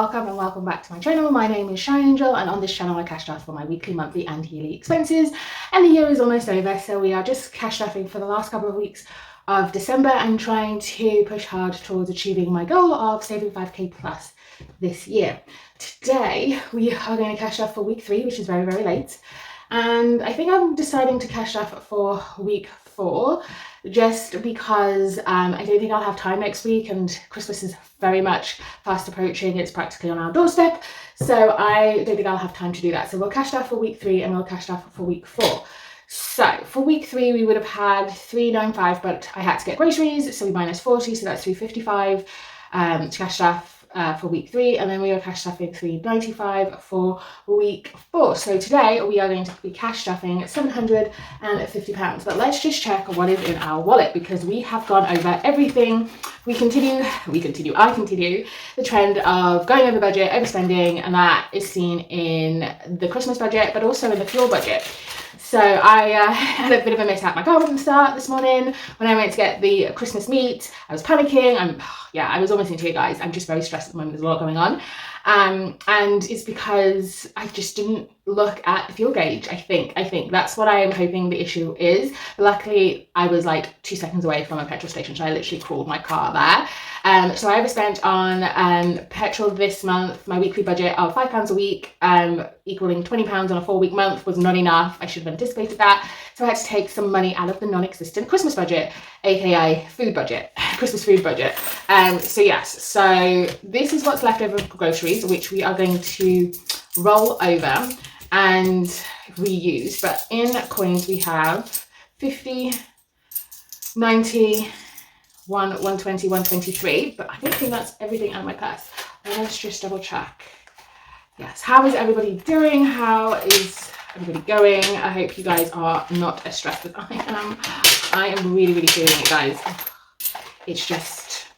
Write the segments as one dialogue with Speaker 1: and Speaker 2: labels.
Speaker 1: welcome and welcome back to my channel. My name is Shy Angel, and on this channel I cash draft for my weekly, monthly and yearly expenses, and the year is almost over, so we are just cash drafting for the last couple of weeks of December and trying to push hard towards achieving my goal of saving 5k plus this year. Today we are going to cash draft for week 3, which is very, very late, and I think I'm deciding to cash draft for week 4 just because I don't think I'll have time next week, and Christmas is very much fast approaching. It's practically on our doorstep, so I don't think I'll have time to do that. So we'll cash draft for week 3 and we'll cash draft for week 4. So for week 3 we would have had 395, but I had to get groceries, so we minus 40, so that's 355 to cash draft for week 3, and then we are cash stuffing 395 for week 4. So today we are going to be cash stuffing £750, but let's just check what is in our wallet, because we have gone over everything. I continue the trend of going over budget, overspending, and that is seen in the Christmas budget, but also in the fuel budget. So I had a bit of a mishap. My car wouldn't start this morning when I went to get the Christmas meat. I was panicking. I was almost in tears, guys. I'm just very stressed at the moment. There's a lot going on. And it's because I just didn't look at the fuel gauge, I think that's what I am hoping the issue is. Luckily, I was like 2 seconds away from a petrol station, so I literally crawled my car there. So I overspent on petrol this month. My weekly budget of £5 a week, equaling £20 on a 4-week month, was not enough. I should have anticipated that. So I had to take some money out of the non-existent Christmas budget, aka food budget, Christmas food budget. So yes, so this is what's left over for groceries, which we are going to roll over and reuse. But in coins we have 50, 90, 120, 123, but I don't think that's everything out of my purse. Let's just double check. Yes, how is everybody doing? How is everybody going? I hope you guys are not as stressed as I am. I am really, really feeling it, guys. It's just,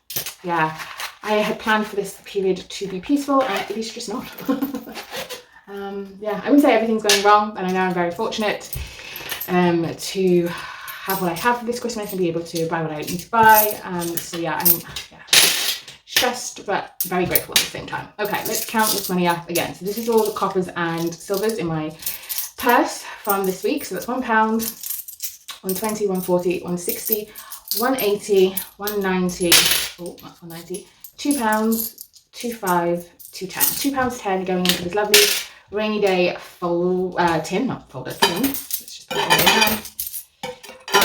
Speaker 1: yeah, I had planned for this period to be peaceful, and it is just not. I wouldn't say everything's going wrong, and I know I'm very fortunate to have what I have for this Christmas and be able to buy what I need to buy. So yeah, I'm stressed but very grateful at the same time. Okay, let's count this money up again. So this is all the coppers and silvers in my purse from this week. So that's £1, 120, 140, 160, 180, 190, oh, not 190, £2, 25, 210. £2.10 going into this lovely rainy day tin. Let's just put it all in there.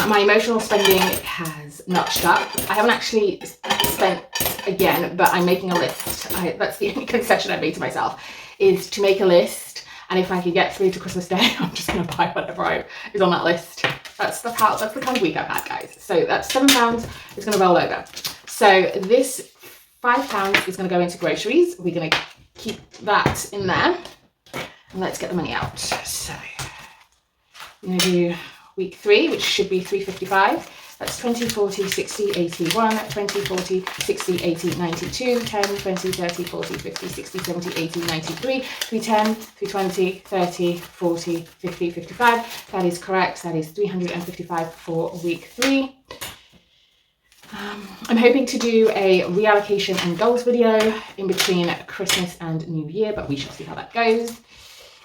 Speaker 1: My emotional spending has notched up. I haven't actually spent again, but I'm making a list. That's the only concession I made to myself, is to make a list. And if I could get through to Christmas Day, I'm just going to buy whatever is on that list. That's the kind of week I've had, guys. So that's £7 is going to roll over. So this £5 is going to go into groceries. We're going to keep that in there. And let's get the money out. So I'm going to do week 3, which should be 355. That's 20, 40, 60, 80, 1, 20, 40, 60, 80, 92, 10, 20, 30, 40, 50, 60, 70, 80, 93, 310, 320, 30, 40, 50, 55. That is correct. That is 355 for week 3. I'm hoping to do a reallocation and goals video in between Christmas and New Year, but we shall see how that goes.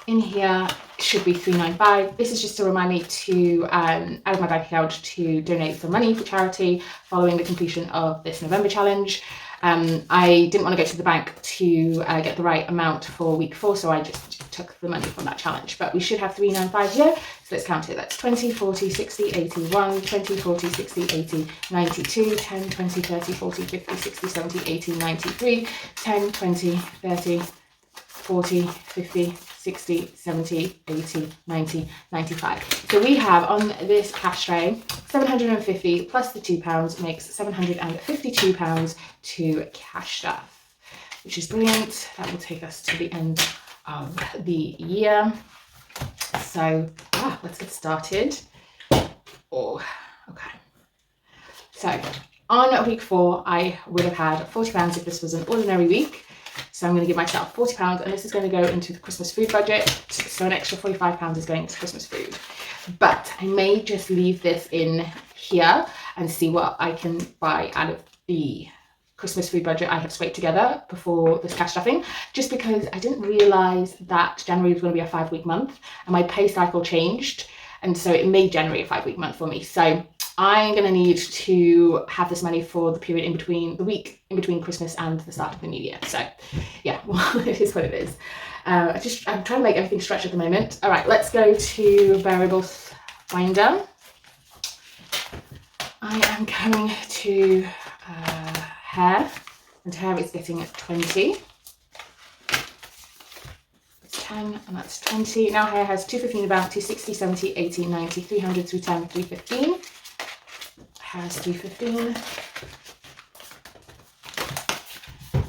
Speaker 1: In here should be 395. This is just to remind me to out of my bank account to donate some money for charity following the completion of this November challenge. I didn't want to go to the bank to get the right amount for week 4, so I just took the money from that challenge. But we should have 395 here, so let's count it. That's 20, 40, 60, 80, 1, 20, 40, 60, 80, 92, 10, 20, 30, 40, 50, 60, 70, 80, 93, 10, 20, 30, 40, 50, 60, 70, 80, 90, 95. So we have on this cash tray 750 plus the £2 makes £752 to cash stuff, which is brilliant. That will take us to the end of the year. So let's get started. Okay. So on week 4, I would have had £40 if this was an ordinary week. So I'm going to give myself £40, and this is going to go into the Christmas food budget. So an extra £45 is going to Christmas food. But I may just leave this in here and see what I can buy out of the Christmas food budget I have scraped together before this cash stuffing, just because I didn't realise that January was going to be a 5-week month and my pay cycle changed, and so it made January a 5-week month for me. So I'm going to need to have this money for the period in between, the week in between Christmas and the start of the new year. So yeah, well, it is what it is. I'm trying to make everything stretch at the moment. All right, let's go to variables binder. I am coming to hair, and hair is getting 20. That's 10, and that's 20. Now hair has 215 about 260, 70, 80, 90, 300, 310, 315. Hair has 315.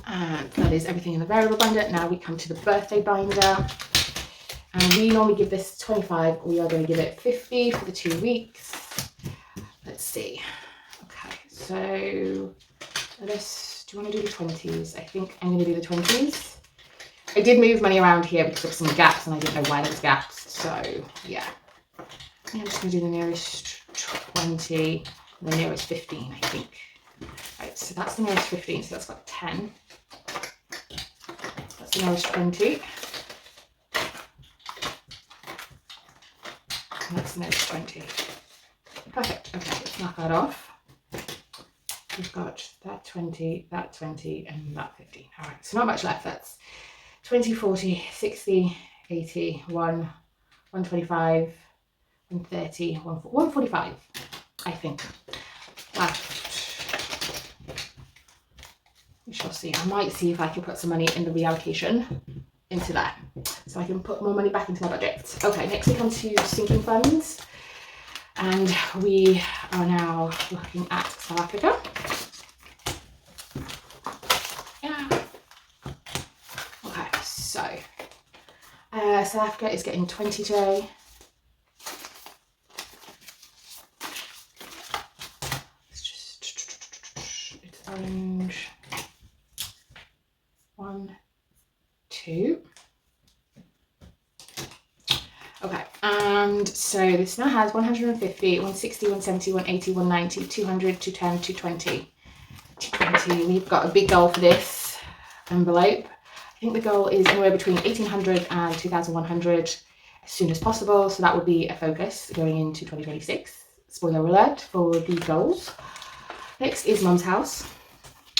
Speaker 1: And that is everything in the variable binder. Now we come to the birthday binder. And we normally give this 25. We are going to give it 50 for the 2 weeks. Let's see. Okay, so do you want to do the 20s? I think I'm going to do the 20s. I did move money around here because of some gaps and I didn't know why there was gaps. So yeah, I'm just going to do the nearest 20 and the nearest 15, I think. Right, so that's the nearest 15, so that's got 10. That's the nearest 20. And that's the nearest 20. Perfect. Okay, let's knock that off. We've got that 20, and that 15. All right, so not much left. That's 20, 40, 60, 80, 125, 130, 145, I think. Left. We shall see. I might see if I can put some money in the reallocation into there, so I can put more money back into my budget. Okay, next we come to sinking funds. And we are now looking at South Africa. Yeah. Okay, so South Africa is getting 20 today. It's orange. 1, 2. Okay, and so this now has 150, 160, 170, 180, 190, 200, 210, 220. 220. We've got a big goal for this envelope. I think the goal is anywhere between 1,800 and 2,100 as soon as possible. So that would be a focus going into 2026. Spoiler alert for the goals. Next is Mum's house.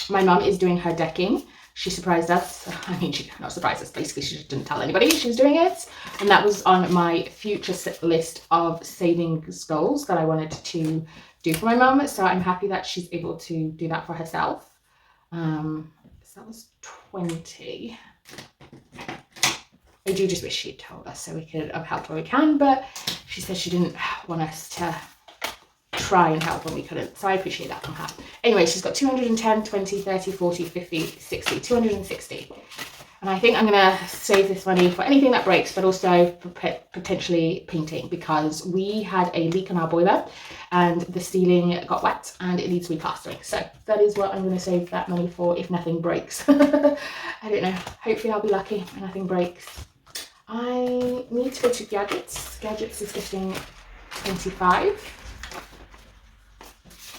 Speaker 1: My mum is doing her decking. She surprised us. I mean, she not surprised us. Basically, she just didn't tell anybody she was doing it. And that was on my future list of savings goals that I wanted to do for my mum. So I'm happy that she's able to do that for herself. So that was 20. I do just wish she'd told us so we could have helped where we can. But she said she didn't want us to try and help when we couldn't, so I appreciate that from her. Anyway, she's got 210, 20, 30, 40, 50, 60, 260. And I think I'm going to save this money for anything that breaks, but also for potentially painting, because we had a leak in our boiler and the ceiling got wet and it needs replastering. So that is what I'm going to save that money for if nothing breaks. I don't know. Hopefully I'll be lucky and nothing breaks. I need to go to gadgets. Gadgets is getting 25.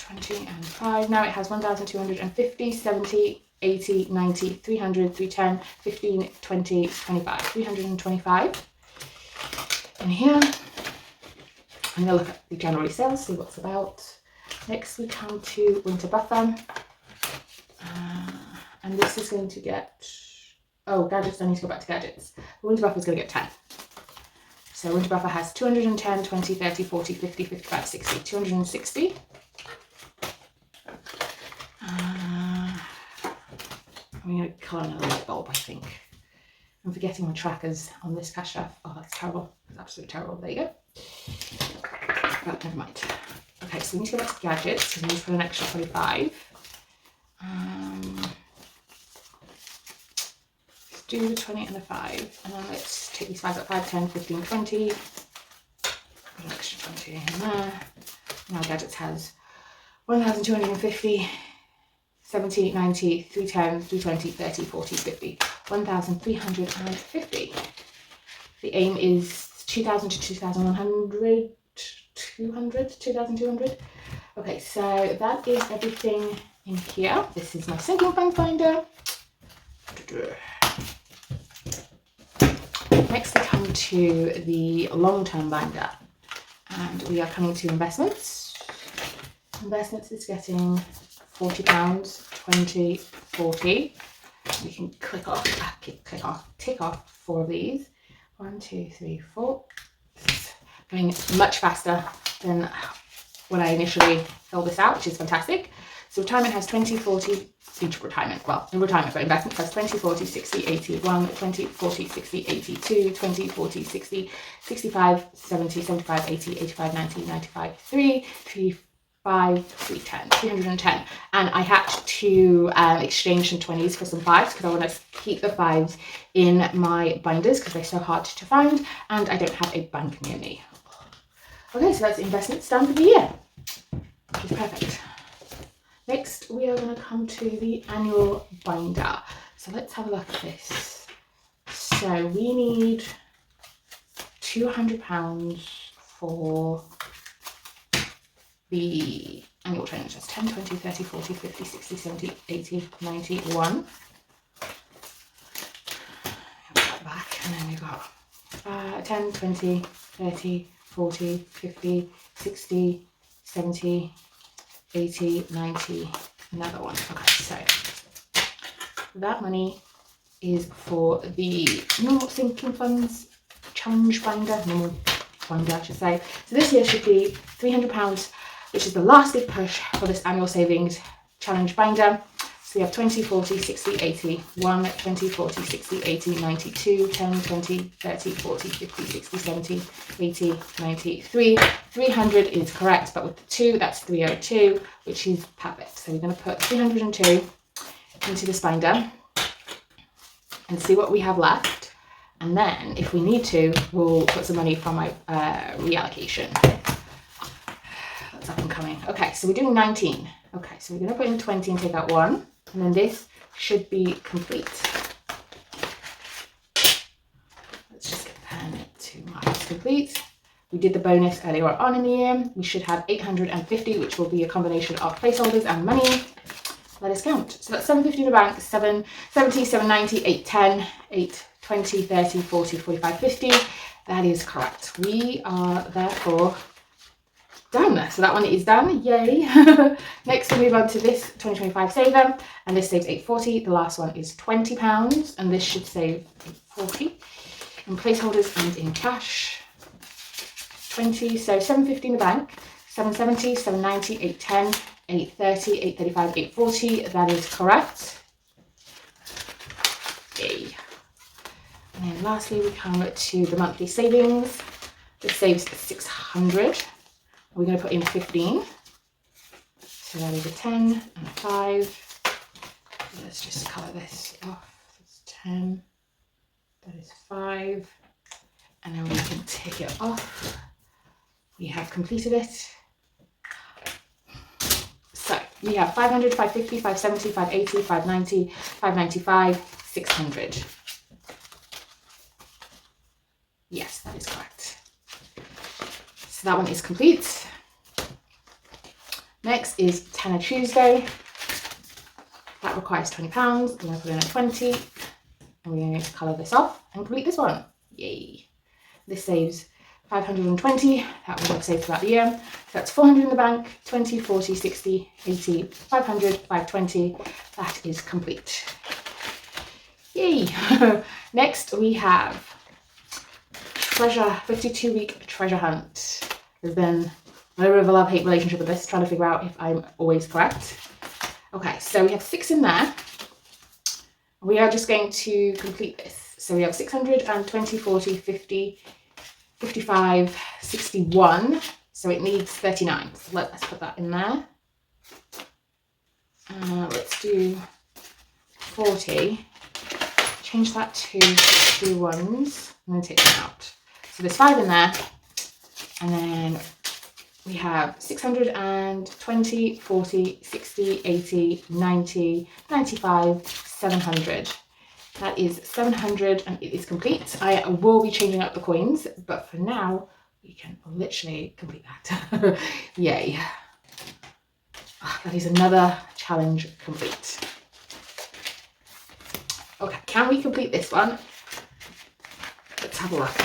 Speaker 1: 20 and 5. Now it has 1,250, 70, 80, 90, 300, 310, 15, 20, 25. 325 in here. I'm going to look at the January sales, see what's about. Next we come to winter buffer. And this is going to get, oh, gadgets, I need to go back to gadgets. The winter buffer is going to get 10. So winter buffer has 210, 20, 30, 40, 50, 55, 60, 260. I'm going to colour another light bulb, I think. I'm forgetting my trackers on this cash stuff. Oh, that's terrible. That's absolutely terrible. There you go. But never mind. Okay, so we need to go back to gadgets because we need to put an extra 25. Let's do the 20 and the 5. And then let's take these 5 up, 5, 10, 15, 20. Put an extra 20 in there. Now gadgets has 1,250. 70, 90, 310, 320, 30, 40, 50, 1,350. The aim is 2,000 to 2,100, 2,200. Okay, so that is everything in here. This is my sinking fund finder. Next we come to the long-term binder, and we are coming to investments. Investments is getting £40, 20, 40. We can tick off 4 of these. 1, 2, 3, 4. Going much faster than when I initially filled this out, which is fantastic. So retirement has 20, 40, each retirement, well, in retirement, but investment has 20, 40, 60, 80, 1, 20, 40, 60, 80, 2, 20, 40, 60, 65, 70, 75, 80, 85, 90, 95, 3, 5, 310, 310. And I had to exchange some 20s for some 5s because I want to keep the 5s in my binders because they're so hard to find, and I don't have a bank near me. Okay, so that's investments done for the year, which is perfect. Next, we are going to come to the annual binder. So let's have a look at this. So we need £200 for the annual training. Just 10, 20, 30, 40, 50, 60, 70, 80, 91. Back, and then we've got 10, 20, 30, 40, 50, 60, 70, 80, 90, another one. Okay, so that money is for the normal sinking funds challenge binder, normal binder I should say. So this year should be £300, which is the last big push for this annual savings challenge binder. So we have 20, 40, 60, 80, 1, 20, 40, 60, 80, 92, 10, 20, 30, 40, 50, 60, 70, 80, 93. 300 is correct, but with the 2, that's 302, which is perfect. So we're going to put 302 into this binder and see what we have left. And then if we need to, we'll put some money from my reallocation. That's up and coming. Okay, so we're doing 19. Okay, so we're going to put in 20 and take out 1. And then this should be complete. Let's just get pen to mark it's complete. We did the bonus earlier on in the year. We should have 850, which will be a combination of placeholders and money. Let us count. So that's 750 in the bank, 770, 790, 810, 820, 30, 40, 45, 50. That is correct. We are therefore done. So that one is done. Yay. Next we move on to this 2025 saver, and this saves 840. The last one is £20, and this should save 840 in placeholders and in cash. 20, so 750 in the bank, 770, 790, 810, 830, 835, 840. That is correct. Yay. And then lastly we come to the monthly savings. This saves 600. We're going to put in 15. So that is a 10 and a 5. Let's just colour this off. That's 10. That is 5. And then we can take it off. We have completed it. So we have 500, 550, 570, 580, 590, 595, 600. Yes, that is correct. So that one is complete. Next is Tenner Tuesday. That requires £20. We're going to put in a 20. And we're going to colour this off and complete this one. Yay. This saves 520. That will have saved throughout the year. So that's 400 in the bank, 20, 40, 60, 80, 500, 520. That is complete. Yay. Next we have treasure, 52-week treasure hunt. There's been a little bit of a love-hate relationship with this, trying to figure out if I'm always correct. Okay, so we have 6 in there. We are just going to complete this. So we have 600 and 20, 40, 50, 55, 61. So it needs 39. So let's put that in there. Let's do 40. Change that to 61s and then take them out. So there's 5 in there. And then we have 620, 40, 60, 80, 90, 95, 700. That is 700 and it is complete. I will be changing up the coins, but for now, we can literally complete that. Yay. Oh, that is another challenge complete. Okay, can we complete this one? Let's have a look.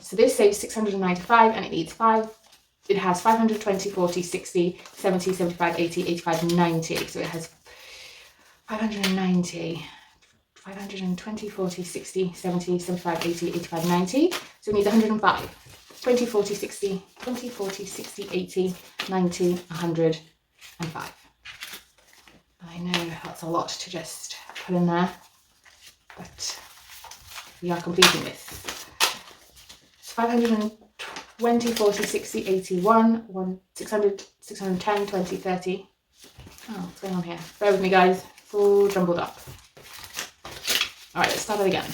Speaker 1: So this saves 695 and it needs 5. It has 520, 40, 60, 70, 75, 80, 85, 90. So it has 590, 520, 40, 60, 70, 75, 80, 85, 90. So it needs 105. 20, 40, 60, 20, 40, 60, 80, 90, 105. I know that's a lot to just put in there, but we are completing this. It's 520, 40, 60, 81, 600, 610, 20, 30. Oh, what's going on here? Bear with me, guys. It's all jumbled up. All right, let's start it again.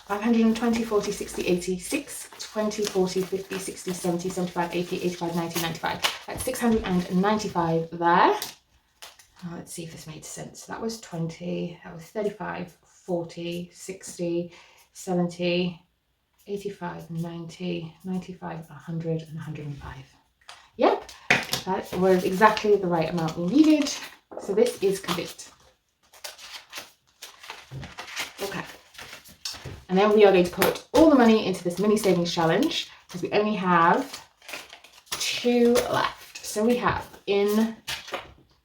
Speaker 1: 520, 40, 60, 80, 6, 20, 40, 50, 60, 70, 75, 80, 85, 90, 95. That's 695 there. Now let's see if this made sense. That was 20, that was 35, 40, 60, 70, 85, 90, 95, 100, and 105. Yep, that was exactly the right amount we needed. So this is complete. Okay. And then we are going to put all the money into this mini savings challenge because we only have 2 left. So we have in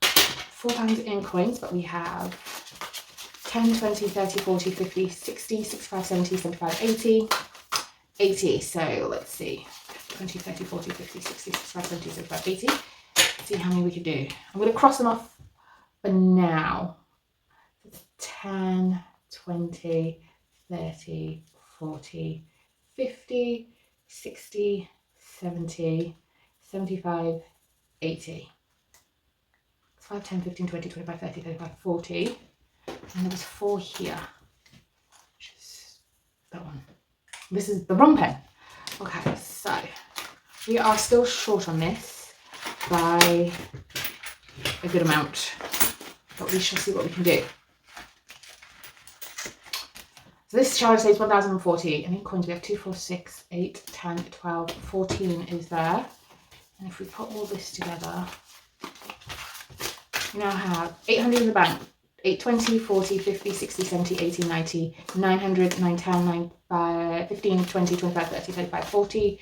Speaker 1: £4 in coins, but we have 10, 20, 30, 40, 50, 60, 65, 70, 75, 80, 80. So let's see, 20, 30, 40, 50, 60, 65, 70, 75, 80. Let's see how many we can do. I'm going to cross them off for now. It's 10, 20, 30, 40, 50, 60, 70, 75, 80. 5, 10, 15, 20, 25, 30, 35, 40. And there was 4 here, which is that one. This is the wrong pen. Okay, so we are still short on this by a good amount, but we shall see what we can do. So this challenge says 1,040, and in coins we have 2, 4, 6, 8, 10, 12, 14 is there. And if we put all this together, we now have 800 in the bank, 820, 40, 50, 60, 70, 80, 90, 900, 910, 15, 20, 25, 30, 35, 40.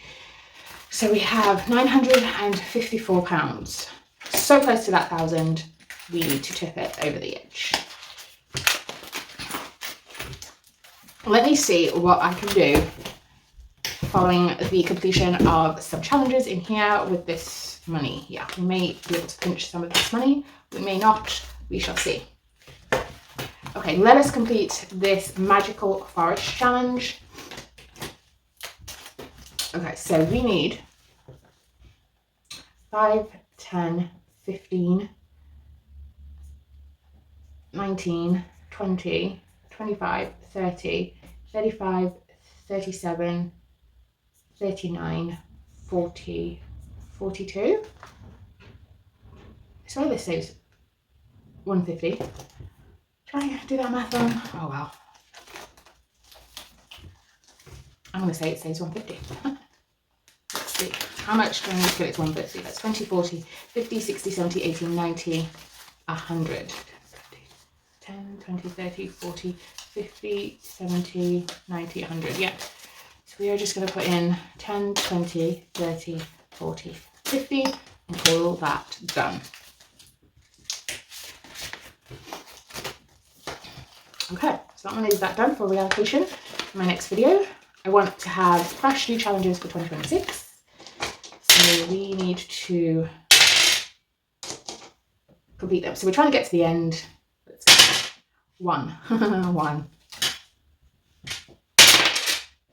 Speaker 1: So we have £954. So close to that 1,000, we need to tip it over the edge. Let me see what I can do following the completion of some challenges in here with this money. Yeah, we may be able to pinch some of this money, we may not, we shall see. Okay, let us complete this magical forest challenge. Okay, so we need 5, 10, 15, 19, 20, 25, 30, 35, 37, 39, 40, 42. So this says 150. Try and do that math on. Oh well. I'm going to say it says 150. Let's see. How much do I need to get it to 150? That's 20, 40, 50, 60, 70, 80, 90, 100. 10, 20, 30, 40, 50, 70, 90, 100. Yeah. So we are just going to put in 10, 20, 30, 40, 50 and call that done. Okay, so that one is that done for reallocation. In my next video, I want to have fresh new challenges for 2026. So we need to complete them. So we're trying to get to the end. Let's see. 1, 1,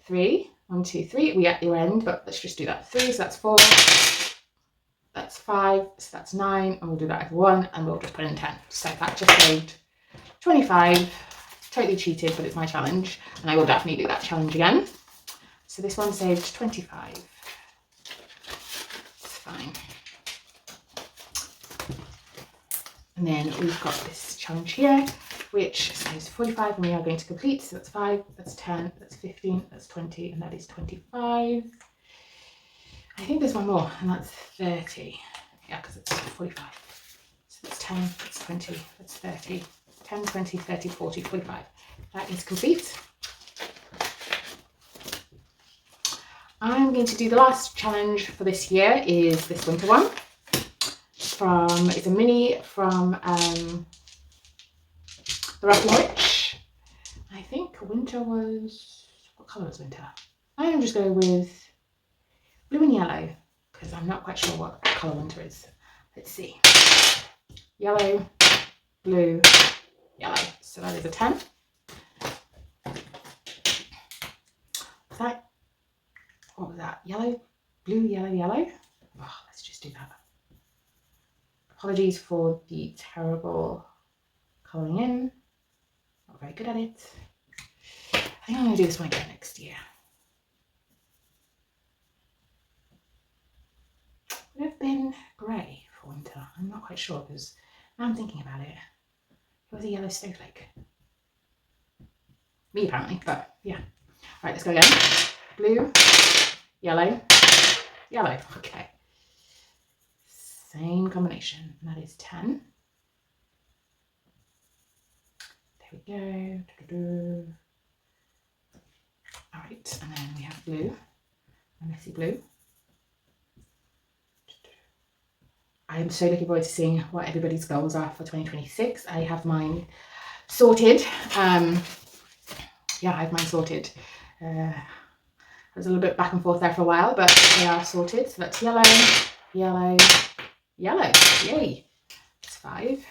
Speaker 1: 3, 1, 2, 3. We at the end, but let's just do that. 3, so that's 4. That's 5, so that's 9, and we'll do that as 1, and we'll just put in 10. So that just saved 25. Totally cheated, but it's my challenge, and I will definitely do that challenge again. So this one saved 25. It's fine. And then we've got this challenge here, which says 45, and we are going to complete. So that's 5, that's 10, that's 15, that's 20, and that is 25. I think there's one more, and that's 30. Yeah, because it's 45. So that's 10, that's 20, that's 30. 10, 20, 30, 40, 45. That is complete. I'm going to do the last challenge for this year is this winter one. It's a mini from the Rocking Witch. I think winter was, what colour was winter? I am just going with blue and yellow because I'm not quite sure what colour winter is. Let's see. Yellow, blue, yellow. So that is a 10. What was that? Yellow, blue, yellow, yellow. Oh, let's just do that. Apologies for the terrible colouring in. Not very good at it. I think I'm going to do this one again next year. Would it have been grey for winter? I'm not quite sure because now I'm thinking about it. It was a yellow snowflake. Me apparently, but yeah. Right, let's go again. Blue, yellow, yellow. Okay. Same combination, and that is 10. There we go. All right, and then we have blue, a messy blue. I am so looking forward to seeing what everybody's goals are for 2026. I have mine sorted. Yeah, I have mine sorted. I was a little bit back and forth there for a while, but they are sorted. So that's yellow, yellow, yellow. Yay! That's 5.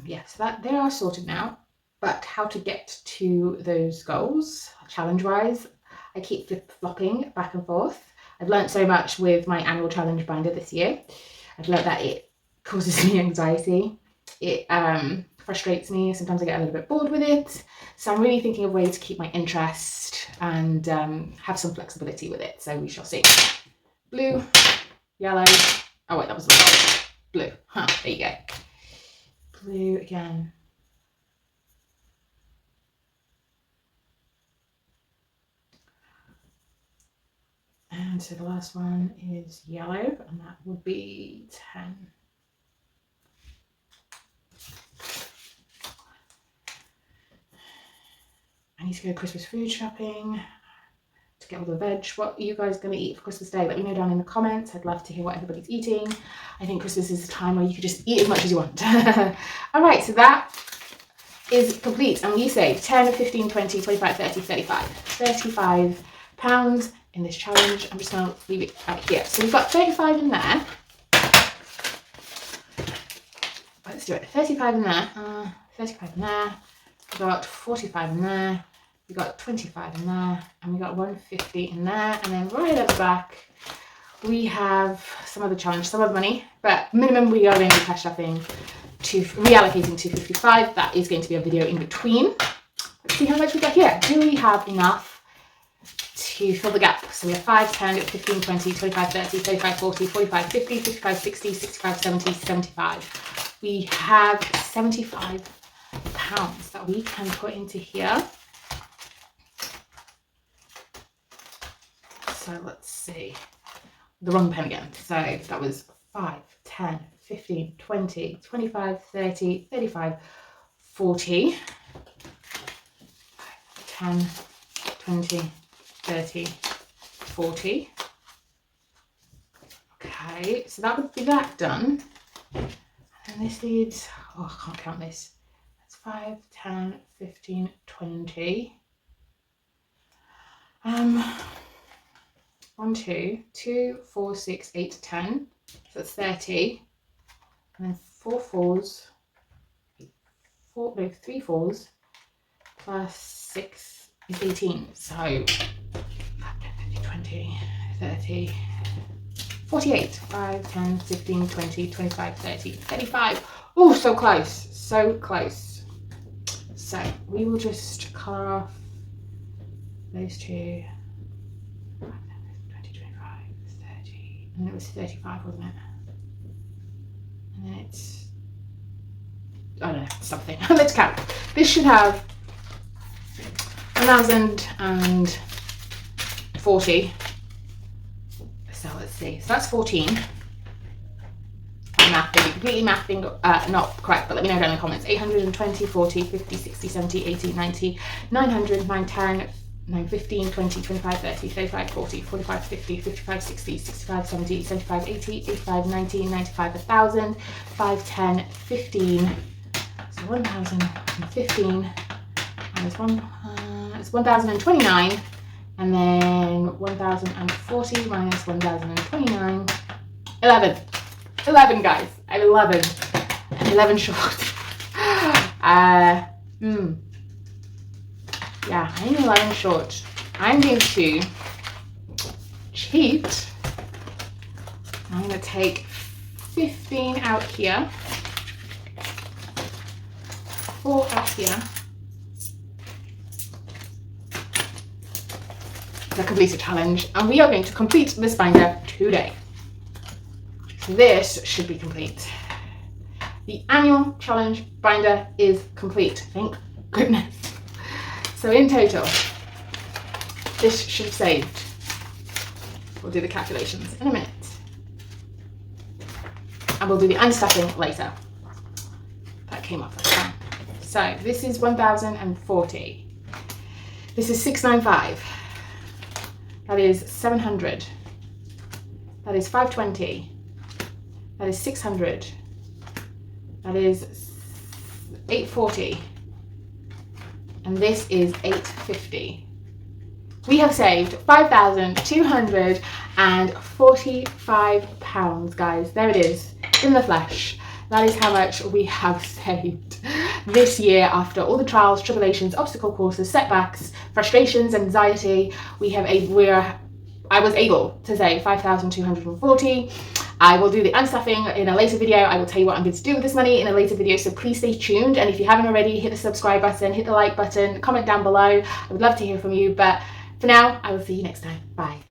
Speaker 1: Yeah, so that they are sorted now. But how to get to those goals, challenge-wise, I keep flip-flopping back and forth. I've learned so much with my annual challenge binder this year. I've learned that it causes me anxiety. It frustrates me. Sometimes I get a little bit bored with it. So I'm really thinking of ways to keep my interest and have some flexibility with it. So we shall see. Blue, yellow. Oh wait, that was blue. Huh, there you go. Blue again. And so the last one is yellow, and that would be 10. I need to go Christmas food shopping to get all the veg. What are you guys going to eat for Christmas Day? Let me know down in the comments. I'd love to hear what everybody's eating. I think Christmas is a time where you can just eat as much as you want. All right, so that is complete. And we saved 10, 15, 20, 25, 30, 35. 35 pounds in this challenge. I'm just going to leave it out here. So we've got 35 in there. Let's do it. 35 in there. 35 in there. We've got 45 in there. We've got 25 in there. And we got 150 in there. And then right at the back, we have some other challenge, some other money. But minimum, we are going to be cash stuffing to reallocating 255. That is going to be a video in between. Let's see how much we got here. Do we have enough to fill the gap? So we have 5, 10, 15, 20, 25, 30, 35, 40, 45, 50, 55, 60, 65, 70, 75. We have 75 pounds that we can put into here. So let's see. The wrong pen again. So that was 5, 10, 15, 20, 25, 30, 35, 40, 10, 20, 30, 40. Okay, so that would be that done. And this leaves, oh, I can't count this. That's 5, 10, 15, 20. 1, 2, 4, 6, 8, 10. So that's 30. And then 4 fours, 3 fours plus 6 is 18. So 5, 10, 15, 20, 30, 48. 5, 10, 15, 20, 25, 30, 35. Oh, so close. So close. So we will just colour off those two. 5, 10, 20, 25, 30. And then it was 35, wasn't it? And then it's, I don't know, something. Let's count. This should have 1,040. So let's see. So that's 14. math, maybe completely mathing not correct, but let me know down in the comments. 820, 40, 50, 60, 70, 80, 90, 900, 910, 9, 15, 20, 25, 30, 35, 40, 45, 50, 55, 60, 65, 70, 75, 80, 85, 90, 95, 1,000, 5, 10, 15, so 1,015, and it's 1,029, and then 1,040 minus 1,029, 11. 11, guys. I'm 11. I'm 11 short. Yeah, I'm 11 short. I'm going to cheat. I'm going to take 15 out here, 4 out here. To complete a challenge, and we are going to complete this binder today. This should be complete. The annual challenge binder is complete, thank goodness. So in total, this should have saved, we'll do the calculations in a minute, and we'll do the unstuffing later. That came off last time. So this is 1,040. This is 695. That is 700. That is 520. That is 600. That is 840. And this is 850. We have saved £5,245, guys. There it is, in the flesh. That is how much we have saved this year after all the trials, tribulations, obstacle courses, setbacks, frustrations, anxiety. I was able to save 5,240. I will do the unstuffing in a later video. I will tell you what I'm going to do with this money in a later video, so please stay tuned. And if you haven't already, hit the subscribe button, hit the like button, comment down below. I would love to hear from you. But for now, I will see you next time. Bye.